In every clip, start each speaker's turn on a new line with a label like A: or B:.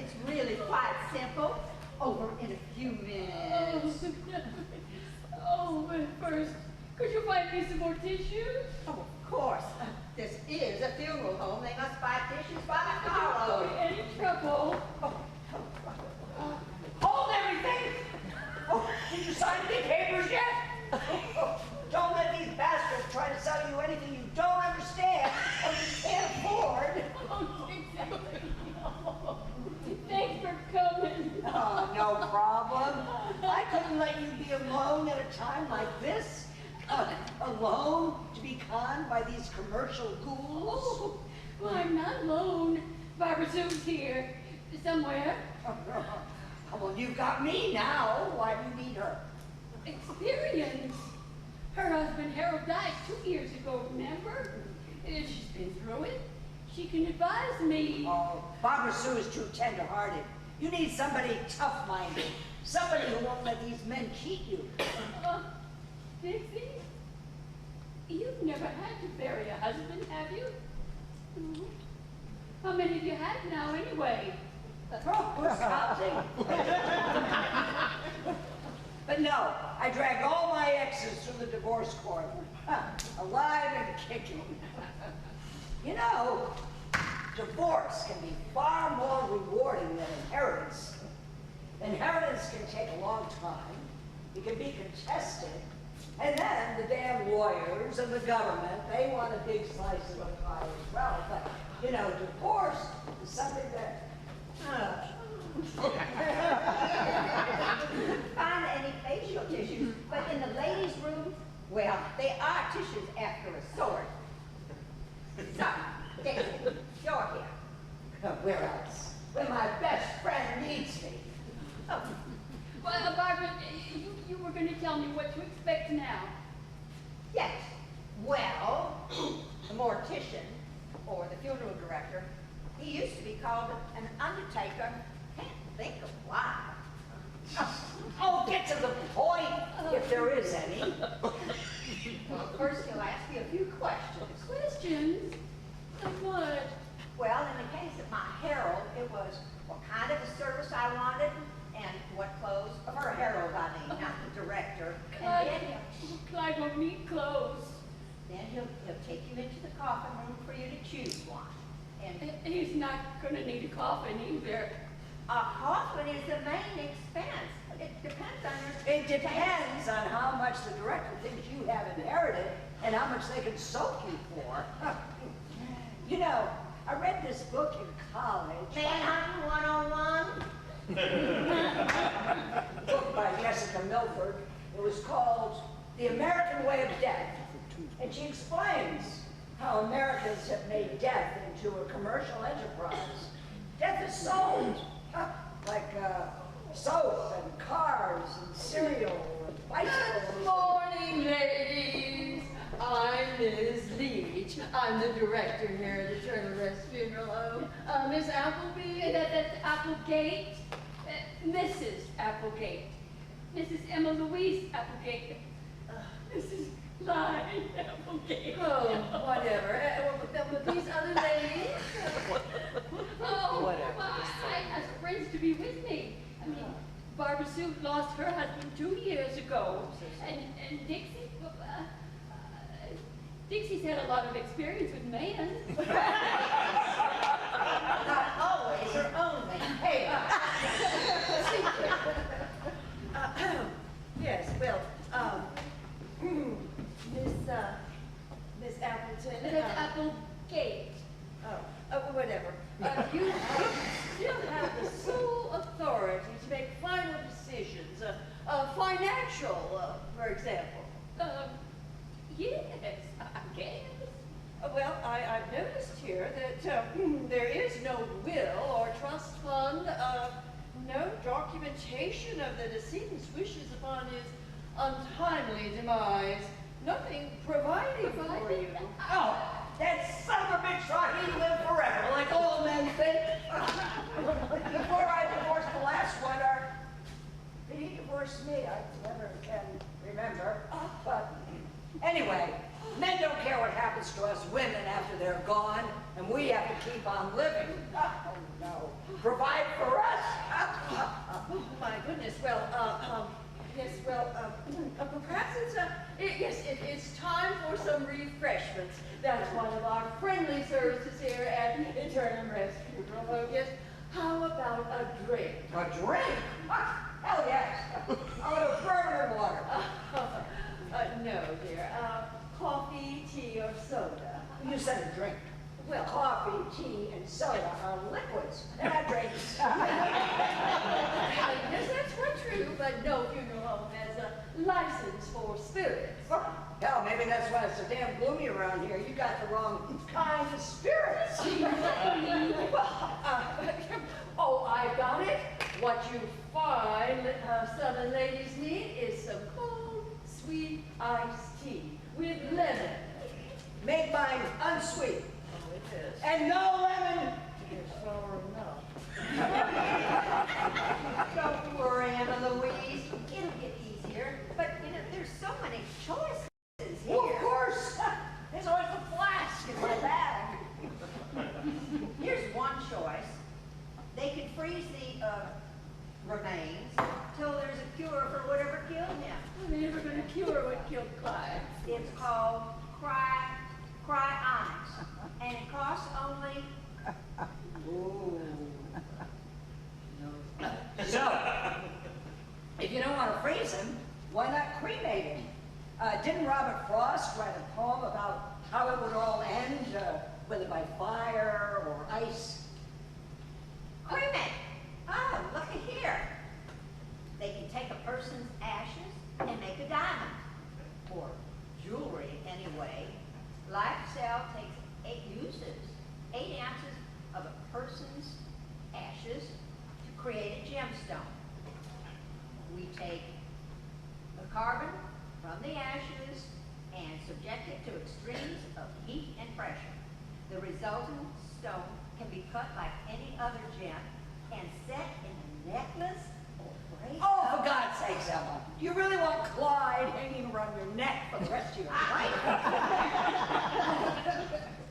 A: it's really quite simple. Over in a few minutes.
B: Oh, but first, could you find me some more tissues?
A: Oh, of course. This is a funeral home. They must buy tissues by the carload.
B: Any trouble?
C: Hold everything! Oh, did you sign the papers yet? Don't let these bastards try to sell you anything you don't understand or you can't afford.
B: Oh, thanks for coming.
C: Oh, no problem. I couldn't let you be alone at a time like this. Alone to be conned by these commercial ghouls.
B: Oh, well, I'm not alone. Barbara Sue's here. Somewhere.
C: Oh, well, you've got me now. Why do you need her?
B: Experience. Her husband Harold died 2 years ago, remember? She's been through it. She can advise me.
C: Oh, Barbara Sue is too tender-hearted. You need somebody tough-minded. Somebody who won't let these men cheat you.
B: Dixie? You've never had to bury a husband, have you? How many have you had now, anyway?
C: Oh, who's counting? But no, I dragged all my exes through the divorce court. Alive and kicking. You know, divorce can be far more rewarding than inheritance. Inheritance can take a long time. It can be contested. And then the damn lawyers and the government, they want a big slice of the pie as well. But, you know, divorce is something that...
A: Find any facial tissues, but in the ladies' room, well, they are tissues after a sort. So, Dixie, you're here.
C: Where else? When my best friend needs me.
B: Oh. Well, Barbara, you were going to tell me what to expect now.
A: Yes. Well, the mortician, or the funeral director, he used to be called an undertaker. Can't think of why.
C: Oh, get to the point, if there is any.
A: Well, first he'll ask you a few questions.
B: Questions? Like what?
A: Well, in the case of my Harold, it was what kind of a service I wanted and what clothes. For Harold, I mean, not the director. And then
B: Clyde won't need clothes.
A: Then he'll take you into the coffin room for you to choose one. And
B: he's not going to need a coffin either.
A: A coffin is the main expense. It depends on your...
C: It depends on how much the director thinks you have inherited and how much they can soak you for. You know, I read this book in college.
A: Manhunting 101?
C: Book by Jessica Milford. It was called The American Way of Death. And she explains how Americans have made death into a commercial enterprise. Death is sold, like soap and cars and cereal and bicycles.
D: Good morning, ladies. I'm Ms. Leach. I'm the director here at the Turner Rest Funeral Home. Miss Appleby?
B: That's Applegate. Mrs. Applegate. Mrs. Emma Louise Applegate. Mrs. Clyde Applegate.
D: Oh, whatever. But these other ladies?
B: Oh, whatever. Well, I asked friends to be with me. I mean, Barbara Sue lost her husband 2 years ago. And Dixie, Dixie's had a lot of experience with men.
A: Not always her own man. Hey,
D: Yes, well, Miss Appleton.
B: That's Applegate.
D: Whatever. You still have the sole authority to make final decisions, financial, for example.
B: Yes, I guess.
D: Well, I've noticed here that there is no will or trust fund, no documentation of the decedent's wishes upon his untimely demise. Nothing providing for you.
C: Oh, that son of a bitch thought he'd live forever, like old men think. Before I divorced the last one, did he divorce me? I never can remember. But anyway, men don't care what happens to us women after they're gone, and we have to keep on living. Oh, no. Provide for
D: goodness. Well, yes, well, perhaps it's time for some refreshments. That's one of our friendly services here at Eternum Rescue. Oh, yes. How about a drink?
C: A drink? Hell yes. I'll go further water.
D: No, dear. Coffee, tea, or soda.
C: You said a drink.
D: Well,
C: Coffee, tea, and soda are liquids. They're not drinks.
D: yes, that's quite true, but no funeral home has a license for spirits.
C: Hell, maybe that's why it's so damn gloomy around here. You got the wrong kind of spirits.
D: Oh, I got it. What you fine Southern ladies need is some cold, sweet iced tea with lemon.
C: Make mine unsweet.
D: Oh, it is.
C: And no lemon.
D: You're sure enough.
A: Don't worry, Emma Louise. It'll get easier. But, there's so many choices here.
C: Well, of course. There's always a flask in my bag.
A: Here's one choice. They can freeze the remains till there's a cure for whatever killed him.
B: They're never going to cure what killed Clyde.
A: It's called Cry Ice. And it costs only...
C: Ooh. So, if you don't want to freeze him, why not cremate him? Didn't Robert Frost write a poem about how it would all end, whether by fire or ice?
A: Cremate! Oh, looky here. They can take a person's ashes and make a diamond. Or jewelry, anyway. Life cell takes 8 ounces of a person's ashes to create a gemstone. We take the carbon from the ashes and subject it to extremes of heat and pressure. The resultant stone can be cut like any other gem and set in a necklace or bracelet.
C: Oh, for God's sakes, Emma. You really want Clyde hanging around your neck for the rest of your life?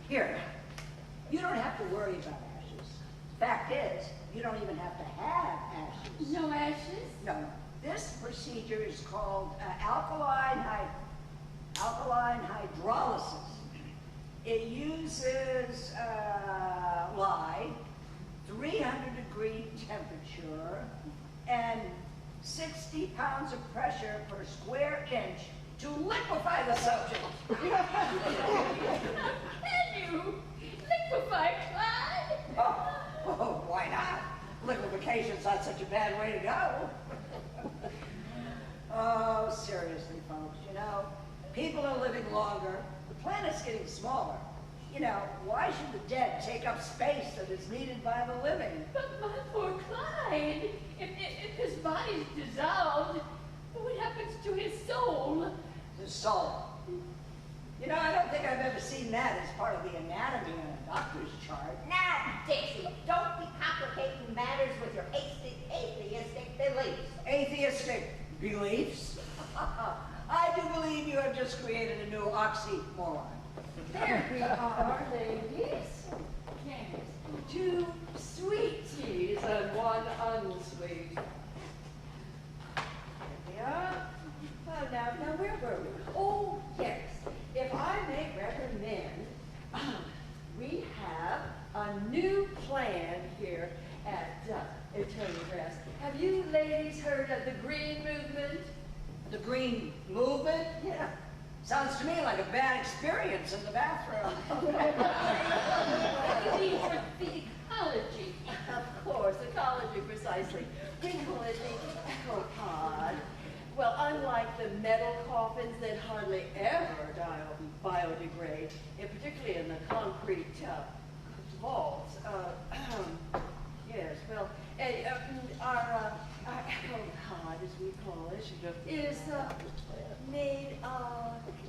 C: Here, you don't have to worry about ashes. Fact is, you don't even have to have ashes.
B: No ashes?
C: No. This procedure is called alkaline hydrolysis. It uses lye, 300-degree temperature, and 60 pounds of pressure per square inch to liquefy the subject.
B: Can you liquefy Clyde?
C: Oh, why not? Liquefation's not such a bad way to go. Oh, seriously, folks, people are living longer. The planet's getting smaller. Why should the dead take up space that is needed by the living?
B: But my poor Clyde, if his body's dissolved, what happens to his soul?
C: His soul. I don't think I've ever seen that as part of the anatomy on a doctor's chart.
A: Now, Dixie, don't be complicating matters with your atheistic beliefs.
C: Atheistic beliefs? I do believe you have just created a new oxymoron.
D: There we are, ladies. Yes, 2 sweet teas and 1 unsweet. There we are. Oh, now, where were we? Oh, yes. If I may recommend, we have a new plan here at Eternal Rest. Have you ladies heard of the Green Movement?
C: The green movement?
D: Yeah.
C: Sounds to me like a bad experience in the bathroom.
B: The ecology.
D: Of course, ecology, precisely. We call it the ecopod. Well, unlike the metal coffins that hardly ever biodegrade, particularly in the concrete vaults. Yes, well, our ecopod, as we call it, is made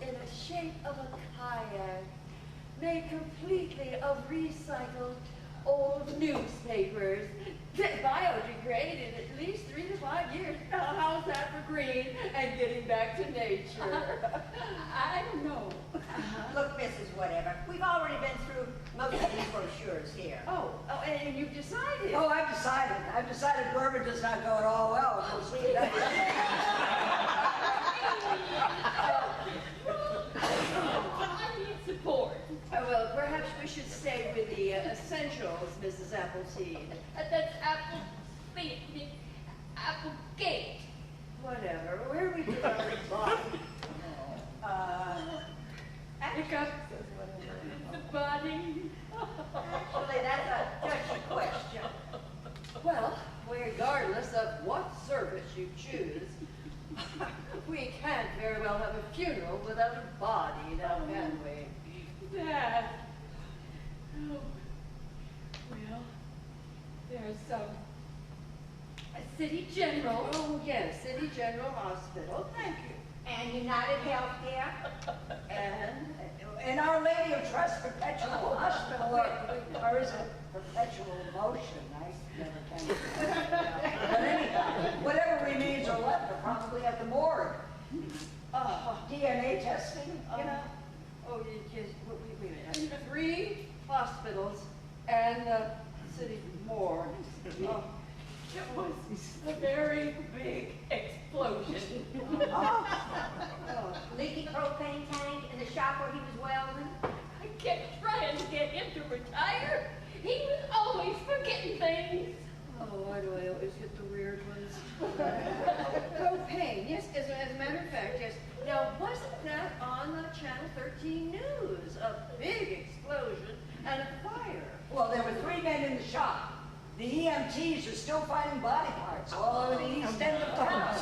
D: in the shape of a kayak, made completely of recycled old newspapers that biodegrade in at least 3 to 5 years. Now, how's that for green and getting back to nature?
B: I don't know.
A: Look, Mrs. Whatever, we've already been through most of these brochures here.
D: Oh, and you've decided?
C: Oh, I've decided. I've decided Brevard does not go at all well. So we
B: I need support.
D: Well, perhaps we should stay with the essentials, Mrs. Appleseed.
B: That's Applegate.
D: Whatever. Where are we with our body?
B: Pick up the body.
A: Actually, that's a judgy question.
D: Well, regardless of what service you choose, we can't very well have a funeral without a body, now can we?
B: That. Oh. Well, there's a city general.
D: Oh, yes, City General Hospital. Thank you.
A: And United Healthcare.
C: and Our Lady of Trust Perpetual Hospital, or is it Perpetual Motion? I never can. But anyhow, whatever remains are left are probably at the morgue. DNA testing, you know.
D: Oh, yes, wait a minute. 3 hospitals and the city morgue. Oh,
B: It was a very big explosion.
A: Leaky propane tank in the shop where he was welding.
B: I kept trying to get him to retire. He was always forgetting things.
D: oh, why do I always get the weird ones? Propane, yes, as a matter of fact, yes. Now, wasn't that on the Channel 13 news? A big explosion and a fire.
C: Well, there were 3 men in the shop. The EMTs are still finding body parts all over the east end of town.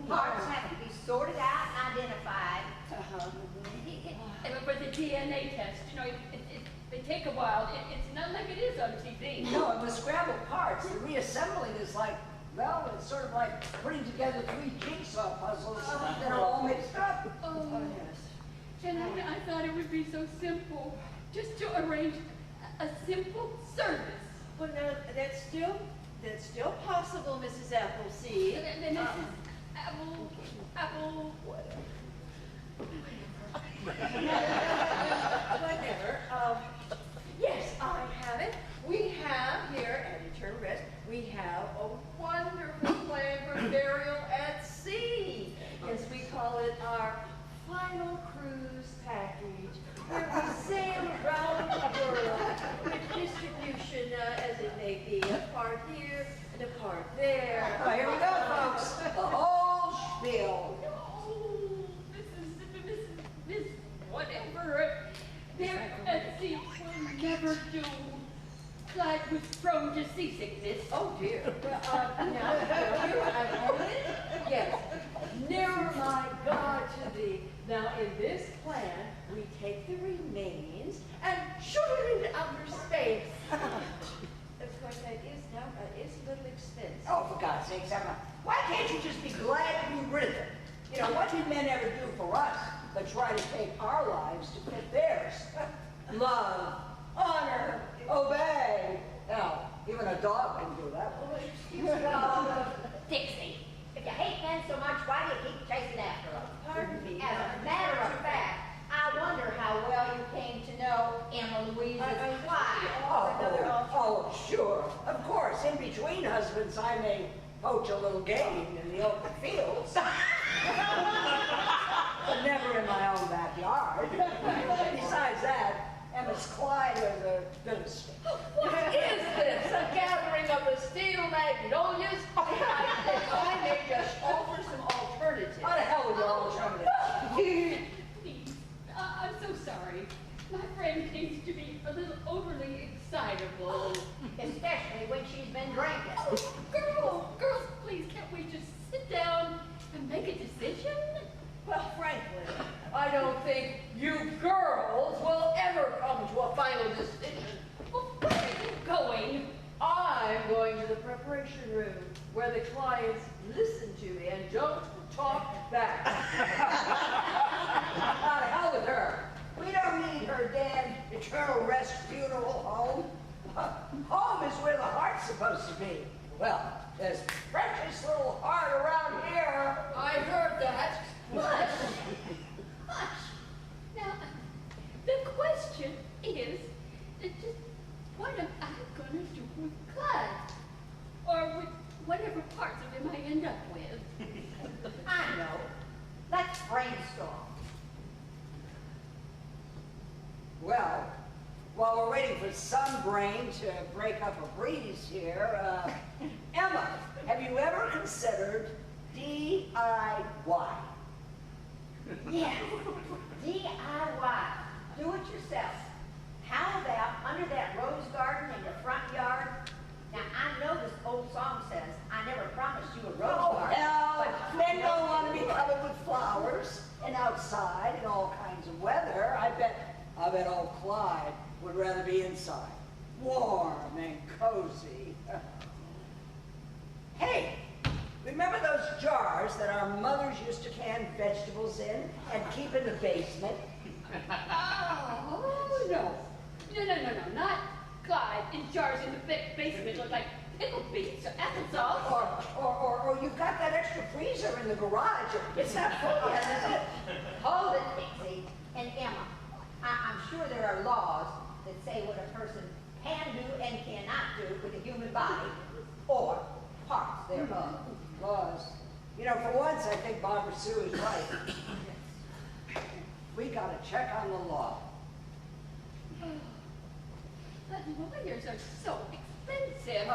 A: Parts have to be sorted out and identified.
B: For the DNA test, you know, they take a while. It's not like it is on TV.
C: No, and with scrambled parts, the reassembling is like, well, it's sort of like putting together 3 jigsaw puzzles that are all mixed up.
B: Oh,
D: Yes.
B: and I thought it would be so simple, just to arrange a simple service.
D: Well, now, that's still possible, Mrs. Appleseed.
B: And then Mrs. Apple,
D: Whatever. Yes, I have it. We have here, at Eternal Rest, we have a wonderful plan for burial at sea. Yes, we call it our final cruise package, where we sail around the world with distribution as it may be, a part here and a part there.
C: Well, here we go, folks. The whole spiel.
B: no, Miss whatever. There, see, will never do. Clyde was prone to seasickness.
D: Oh dear. Well, now, here I've heard it. Yes. Never my God to thee. Now, in this plan, we take the remains and shoot it into outer space. Of course, that is a little expensive.
C: Oh, for God's sakes, Emma, why can't you just be glad to be rid of it? You know, what did men ever do for us but try to take our lives to fit theirs? Love, honor, obey. Now, even a dog can do that.
A: Dixie, if you hate men so much, why do you keep chasing after them?
D: Pardon me.
A: As a matter of fact, I wonder how well you came to know Emma Louise's Clyde.
C: Oh, sure. Of course, in between husbands, I may poach a little game in the open fields. But never in my own backyard. Besides that, Emma's Clyde was a bit of a stick.
D: What is this? A gathering of the steel magnolias? I may just offer some alternatives.
C: How the hell would you all try to
B: Please, I'm so sorry. My friend seems to be a little overly excitable.
A: Especially when she's been drinking.
B: Girls, please, can't we just sit down and make a decision?
D: Well, frankly, I don't think you girls will ever come to a final decision.
B: Well, where are you going?
D: I'm going to the preparation room where the clients listen to me and don't talk back.
C: How the hell with her? We don't need her damn eternal rest funeral home. Home is where the heart's supposed to be. Well, there's precious little heart around here.
D: I heard that.
B: Hush! Hush! Now, the question is, It's just, what am I gonna do with Clyde? Or with whatever parts of him I end up with?
A: I know. Let's brainstorm.
C: Well, while we're waiting for some brain to break up a breeze here, Emma, have you ever considered DIY?
A: Yeah, DIY. Do it yourself. How about under that rose garden in your front yard? Now, I know this old song says, I never promised you a rose garden.
C: Hell,
A: but
C: men don't want to be covered with flowers and outside in all kinds of weather. I bet old Clyde would rather be inside, warm and cozy. Hey, remember those jars that our mothers used to can vegetables in and keep in the basement?
B: Oh, no. No, not Clyde in jars in the basement look like pickled beets or applesauce.
C: Or you've got that extra freezer in the garage. It's not full yet, is it?
A: hold it, Pixie. And Emma, I'm sure there are laws that say what a person can do and cannot do with a human body, or parts thereof.
C: Laws. You know, for once, I think Barbara Sue is right. We gotta check on the law.
B: But lawyers are so expensive.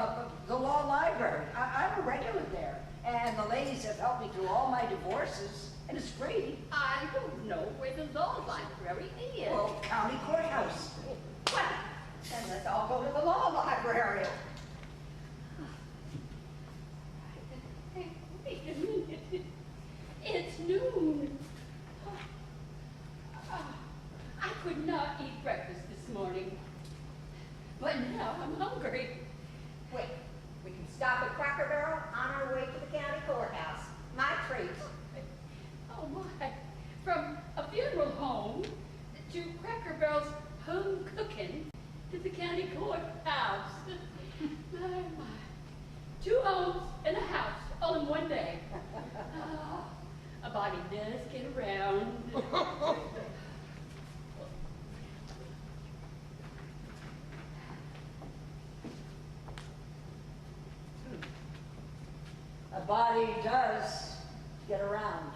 C: The law library. I'm a regular there. And the ladies have helped me through all my divorces, and it's free.
B: I don't know where the law library is.
C: Well, county courthouse.
A: Well, then let's all go to the law library.
B: Hey, wait a minute. It's noon. I could not eat breakfast this morning. But now I'm hungry.
A: Wait, we can stop at Cracker Barrel on our way to the county courthouse. My treat.
B: Oh my. From a funeral home to Cracker Barrel's home cooking to the county courthouse. My. 2 homes and a house all in one day. Oh, a body does get around.
C: A body does get around.